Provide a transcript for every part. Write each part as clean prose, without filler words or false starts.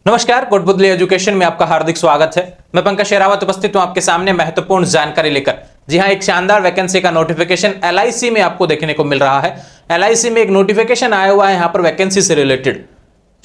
नमस्कार, कोटबुद्धि एजुकेशन में आपका हार्दिक स्वागत है। मैं पंकज शेरावत उपस्थित हूं आपके सामने महत्वपूर्ण जानकारी लेकर। जी हां, एक शानदार वैकेंसी का नोटिफिकेशन एलआईसी में आपको देखने को मिल रहा है। एलआईसी में एक नोटिफिकेशन आया हुआ है यहां पर वैकेंसी से रिलेटेड।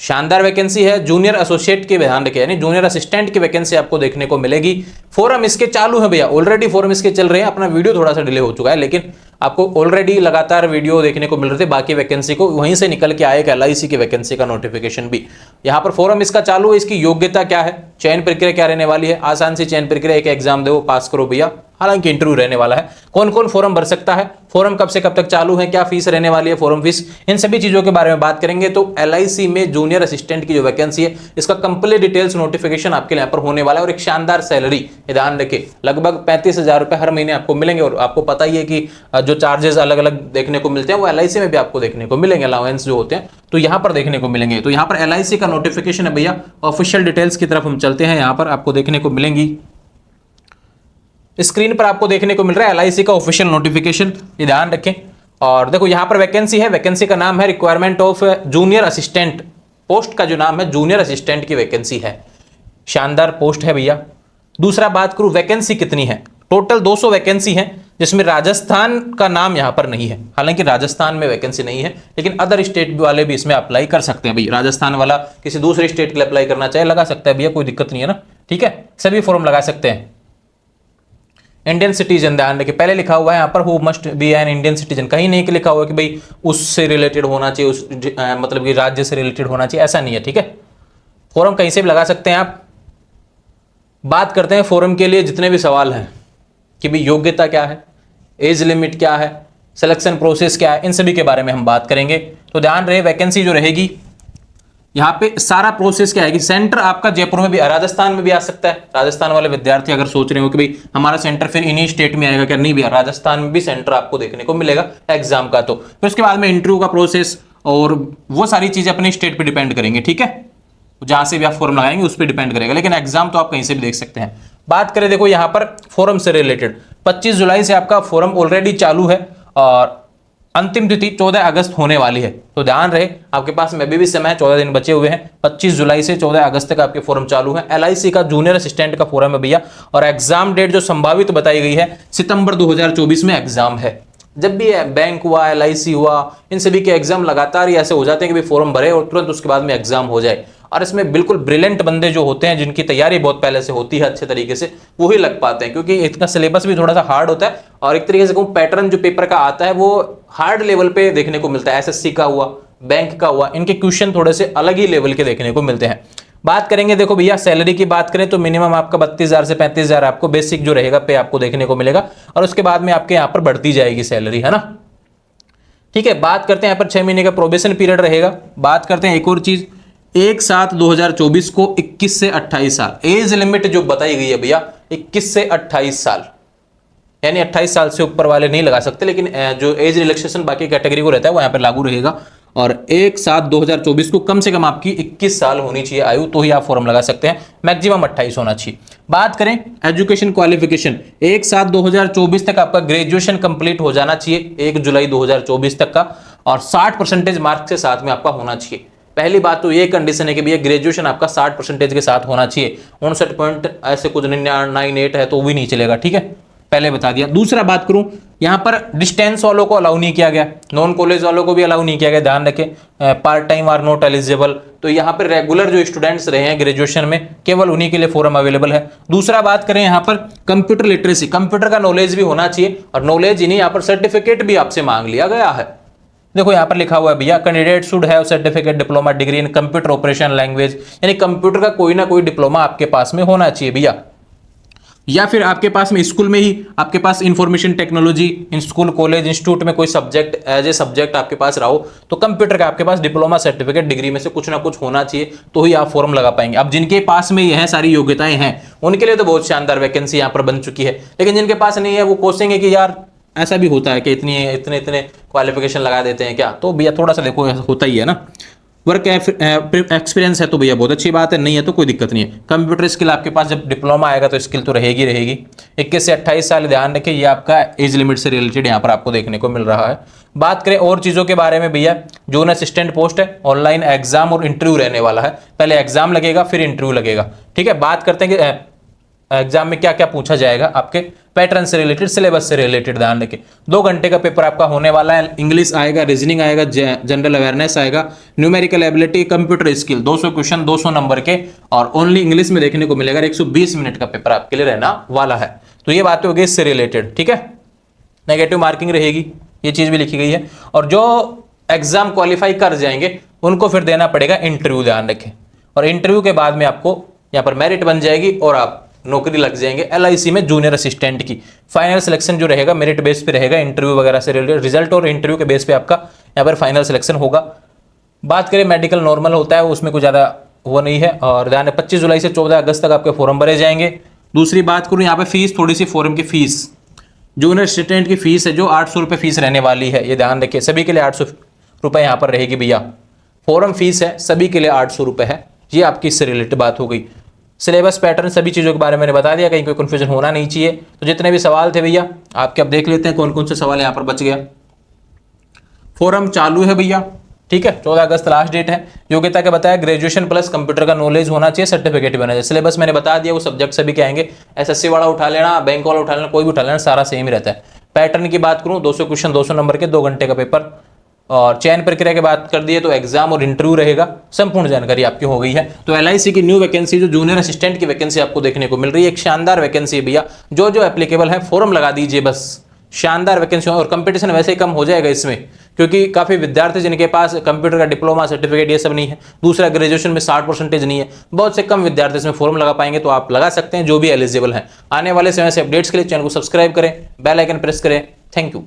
शानदार वैकेंसी है, जूनियर एसोसिएट की ध्यान रखिए, यानी जूनियर असिस्टेंट की वैकेंसी आपको देखने को मिलेगी। फोरम इसके चालू है भैया, ऑलरेडी फोरम इसके चल रहे हैं। अपना वीडियो थोड़ा सा डिले हो चुका है, लेकिन आपको ऑलरेडी लगातार वीडियो देखने को मिल रहे थे। बाकी वैकेंसी को वहीं से निकल के आएगा एलआईसी की वैकेंसी का नोटिफिकेशन भी। यहाँ पर फोरम इसका चालू है। इसकी योग्यता क्या है, चयन प्रक्रिया क्या रहने वाली है, आसान सी चयन प्रक्रिया, एक एग्जाम दो पास करो भैया। हालांकि इंटरव्यू रहने वाला है। कौन कौन फोरम भर सकता है, फोरम कब से कब तक चालू है, क्या फीस रहने वाली है, फोरम फीस, इन सभी चीजों के बारे में बात करेंगे। तो एलआईसी में जूनियर असिस्टेंट की जो वैकेंसी है, इसका कंप्लीट डिटेल्स नोटिफिकेशन आपके यहाँ पर होने वाला है। और एक शानदार सैलरी, ध्यान रखिए, लगभग 35,000 रुपए हर महीने आपको मिलेंगे। और आपको पता ही है कि जो चार्जेस अलग अलग देखने को मिलते हैं वो एलआईसी में भी आपको देखने को मिलेंगे, अलाउंस जो होते हैं तो यहां पर देखने को मिलेंगे। तो यहां पर एलआईसी का नोटिफिकेशन है भैया। ऑफिशियल डिटेल्स की तरफ हम चलते हैं। यहां पर आपको देखने को मिलेंगी, स्क्रीन पर आपको देखने को मिल रहा है एलआईसी का ऑफिशियल नोटिफिकेशन, ये ध्यान रखें। और देखो यहां पर वैकेंसी है, वैकेंसी का नाम है requirement of junior assistant. Post का जो नाम है जूनियर असिस्टेंट की वैकेंसी है। शानदार पोस्ट है भैया। दूसरा बात करूं वैकेंसी कितनी है, टोटल 200 वैकेंसी है, जिसमें राजस्थान का नाम यहां पर नहीं है। हालांकि राजस्थान में वैकेंसी नहीं है, लेकिन अदर स्टेट वाले भी इसमें अप्लाई कर सकते हैं भैया। राजस्थान वाला किसी दूसरे स्टेट के लिए अप्लाई करना चाहे लगा सकता है भैया, कोई दिक्कत नहीं है ना, ठीक है, सभी फॉर्म लगा सकते हैं। इंडियन सिटीजन, ध्यान रखिए, पहले लिखा हुआ है यहाँ पर who must be an Indian citizen, कहीं नहीं कि लिखा हुआ है कि भाई उससे रिलेटेड होना चाहिए, उस मतलब कि राज्य से रिलेटेड होना चाहिए, ऐसा नहीं है, ठीक है। फॉर्म कहीं से भी लगा सकते हैं आप। बात करते हैं फोरम के लिए जितने भी सवाल हैं कि भाई योग्यता क्या है, एज लिमिट क्या है, सिलेक्शन प्रोसेस क्या है, इन सभी के बारे में हम बात करेंगे। तो ध्यान रहे, वैकेंसी जो रहेगी यहाँ पे सारा प्रोसेस क्या है कि सेंटर आपका जयपुर में भी, राजस्थान में भी आ सकता है। राजस्थान वाले विद्यार्थी अगर सोच रहे हो कि भाई हमारा सेंटर फिर इन्हीं स्टेट में आएगा क्या, नहीं भैया, राजस्थान में भी सेंटर आपको देखने को मिलेगा एग्जाम का। तो फिर उसके बाद में इंटरव्यू का प्रोसेस और वो सारी चीजें अपने स्टेट पे डिपेंड करेंगे, ठीक है, जहां से भी आप फॉर्म लगाएंगे उस पर डिपेंड करेगा, लेकिन एग्जाम तो आप कहीं से भी देख सकते हैं। बात करें देखो यहाँ पर फोरम से रिलेटेड, 25 जुलाई से आपका फोरम ऑलरेडी चालू है और अंतिम तिथि 14 अगस्त होने वाली है। तो ध्यान रहे, आपके पास में भी समय है, 14 दिन बचे हुए हैं। 25 जुलाई से 14 अगस्त तक आपके फॉर्म चालू है। एलआईसी का जूनियर असिस्टेंट का फॉर्म है भैया। और एग्जाम डेट जो संभावित बताई गई है, सितंबर 2024 में एग्जाम है। जब भी बैंक हुआ, एलआईसी हुआ, इन सभी के एग्जाम लगातार ही ऐसे हो जाते हैं कि भाई फॉर्म भरे और तुरंत उसके बाद में एग्जाम हो जाए। और इसमें बिल्कुल ब्रिलियंट बंदे जो होते हैं, जिनकी तैयारी बहुत पहले से होती है अच्छे तरीके से, वो ही लग पाते हैं, क्योंकि इसका सिलेबस भी थोड़ा सा हार्ड होता है। और एक तरीके से कहूँ, पैटर्न जो पेपर का आता है वो हार्ड लेवल पे देखने को मिलता है। एसएससी का हुआ, बैंक का हुआ, इनके क्वेश्चन थोड़े से अलग ही लेवल के देखने को मिलते हैं। बात करेंगे देखो भैया, सैलरी की बात करें तो मिनिमम आपका 32,000 से 35,000 आपको बेसिक जो रहेगा पे आपको देखने को मिलेगा। और उसके बाद में आपके यहाँ पर बढ़ती जाएगी सैलरी, है ना, ठीक है। बात करते हैं यहाँ पर 6 महीने का प्रोबेशन पीरियड रहेगा। बात करते हैं एक और चीज, 1/7/2024 को 21 से 28 साल एज लिमिट जो बताई गई है भैया, 21 से 28 साल, यानी 28 साल से ऊपर वाले नहीं लगा सकते, लेकिन जो एज रिलैक्सेशन बाकी कैटेगरी को रहता है वो यहाँ पर लागू रहेगा। और 1/7/2024 को कम से कम आपकी 21 साल होनी चाहिए आयु, तो ही आप फॉर्म लगा सकते हैं। मैक्सिमम 28 होना चाहिए। बात करें एजुकेशन क्वालिफिकेशन, 1/7/2024 तक आपका ग्रेजुएशन कंप्लीट हो जाना चाहिए, 1 जुलाई 2024 तक का, और 60% मार्क्स के साथ में आपका होना चाहिए। पहली बात तो ये कंडीशन है कि भैया ग्रेजुएशन आपका 60% के साथ होना चाहिए। 59 पॉइंट ऐसे कुछ 98 है तो भी नहीं चलेगा, ठीक है, पहले बता दिया। दूसरा बात करूं, यहां पर डिस्टेंस वालों को अलाउ नहीं किया गया, नॉन कॉलेज वालों को भी अलाउ नहीं किया गया, ध्यान रखें। Part time are not eligible. तो यहां पर रेगुलर जो स्टूडेंट्स रहे हैं ग्रेजुएशन में, केवल उन्हीं के लिए फॉर्म अवेलेबल है। दूसरा बात करें यहां पर कंप्यूटर लिटरेसी, कंप्यूटर का नॉलेज भी होना चाहिए, और नॉलेज ही नहीं, यहाँ पर सर्टिफिकेट भी आपसे मांग लिया गया है। देखो यहाँ पर लिखा हुआ है भैया, candidate should have certificate diploma degree in computer operation language, यानी कंप्यूटर का कोई ना कोई डिप्लोमा आपके पास में होना चाहिए भैया। या फिर आपके पास में स्कूल में ही आपके पास information technology school college institute में कोई सब्जेक्ट एज ए सब्जेक्ट आपके पास रहा हो, तो कंप्यूटर का आपके पास डिप्लोमा सर्टिफिकेट डिग्री में से कुछ ना कुछ होना चाहिए, तो ही आप फॉर्म लगा पाएंगे। अब जिनके पास में यह सारी योग्यताएं हैं उनके लिए तो बहुत शानदार वैकेंसी यहाँ पर बन चुकी है, लेकिन जिनके पास नहीं है वो कोसेंगे कि यार ऐसा भी होता है कि इतने इतने क्वालिफिकेशन लगा देते हैं क्या, तो भैया थोड़ा सा देखो होता ही है ना। वर्क एक्सपीरियंस है तो भैया बहुत अच्छी बात है, नहीं है तो कोई दिक्कत नहीं है। कंप्यूटर स्किल आपके पास जब डिप्लोमा आएगा तो स्किल तो रहेगी रहेगी। 21 से 28 साल, ध्यान रखिए ये आपका एज लिमिट से रिलेटेड यहाँ पर आपको देखने को मिल रहा है। बात करें और चीज़ों के बारे में भैया, जूनियर असिस्टेंट पोस्ट है, ऑनलाइन एग्जाम और इंटरव्यू रहने वाला है। पहले एग्जाम लगेगा फिर इंटरव्यू लगेगा, ठीक है। बात करते हैं कि एग्जाम में क्या क्या पूछा जाएगा, आपके पैटर्न से रिलेटेड, सिलेबस से रिलेटेड। ध्यान रखिए 2 घंटे का पेपर आपका होने वाला है। इंग्लिश आएगा, रीजनिंग आएगा, जनरल अवेयरनेस आएगा, numerical ability, computer skill, 200 question 200 number के, और ओनली इंग्लिश में देखने को मिलेगा। 120 मिनट का पेपर आपके लिए रहना वाला है। तो ये बातें हो गई इससे रिलेटेड, ठीक है। नेगेटिव मार्किंग रहेगी, ये चीज भी लिखी गई है। और जो एग्जाम क्वालिफाई कर जाएंगे उनको फिर देना पड़ेगा इंटरव्यू, ध्यान रखें। और इंटरव्यू के बाद में आपको यहाँ पर मेरिट बन जाएगी और आप नौकरी लग जाएंगे LIC में जूनियर असिस्टेंट की। फाइनल सिलेक्शन जो रहेगा मेरिट बेस पे रहेगा, इंटरव्यू वगैरह से रिलेटेड रिजल्ट और इंटरव्यू के बेस पे आपका यहाँ पर फाइनल सिलेक्शन होगा। बात करें मेडिकल नॉर्मल होता है, उसमें कुछ ज़्यादा वो नहीं है। और ध्यान है 25 जुलाई से 14 अगस्त तक आपके फॉर्म भरे जाएंगे। दूसरी बात करूँ यहाँ पे फीस, थोड़ी सी फॉर्म की फीस, जूनियर असिस्टेंट की फीस है जो 800 रुपये फीस रहने वाली है, ये ध्यान रखिए। सभी के लिए 800 रुपये यहाँ पर रहेगी भैया। फॉर्म फीस है सभी के लिए 800 रुपये है। ये आपकी इससे रिलेटेड बात हो गई। सिलेबस पैटर्न सभी चीज़ों के बारे में मैंने बता दिया, कहीं कोई कन्फ्यूजन होना नहीं चाहिए। तो जितने भी सवाल थे भैया आपके, अब देख लेते हैं कौन कौन से सवाल यहाँ पर बच गया। फोरम चालू है भैया, ठीक है। 14 अगस्त लास्ट डेट है। योग्यता के बताया ग्रेजुएशन प्लस कंप्यूटर का नॉलेज होना चाहिए, सर्टिफिकेट भी होना चाहिए। सिलेबस मैंने बता दिया, वो सब्जेक्ट सभी के आएंगे। SSC वाला उठा लेना, बैंक वाला उठा लेना, कोई भी उठा लेना, सारा सेम ही रहता है। पैटर्न की बात करूँ 200 क्वेश्चन 200 नंबर के, 2 घंटे का पेपर। और चयन प्रक्रिया की बात कर दिए तो एग्जाम और इंटरव्यू रहेगा। संपूर्ण जानकारी आपकी हो गई है। तो LIC की न्यू वैकेंसी जो जूनियर असिस्टेंट की वैकेंसी आपको देखने को मिल रही है, एक शानदार वैकेंसी है भैया। जो जो एप्लीकेबल है फॉर्म लगा दीजिए बस, शानदार वैकेंसी। और कंपटीशन वैसे ही कम हो जाएगा इसमें, क्योंकि काफी विद्यार्थी जिनके पास कंप्यूटर का डिप्लोमा सर्टिफिकेट ये सब नहीं है, दूसरा ग्रेजुएशन में 60% नहीं है, बहुत से कम विद्यार्थी इसमें फॉर्म लगा पाएंगे। तो आप लगा सकते हैं जो भी एलिजिबल है। आने वाले समय से अपडेट्स के लिए चैनल को सब्सक्राइब करें, बेल आइकन प्रेस करें। Thank you.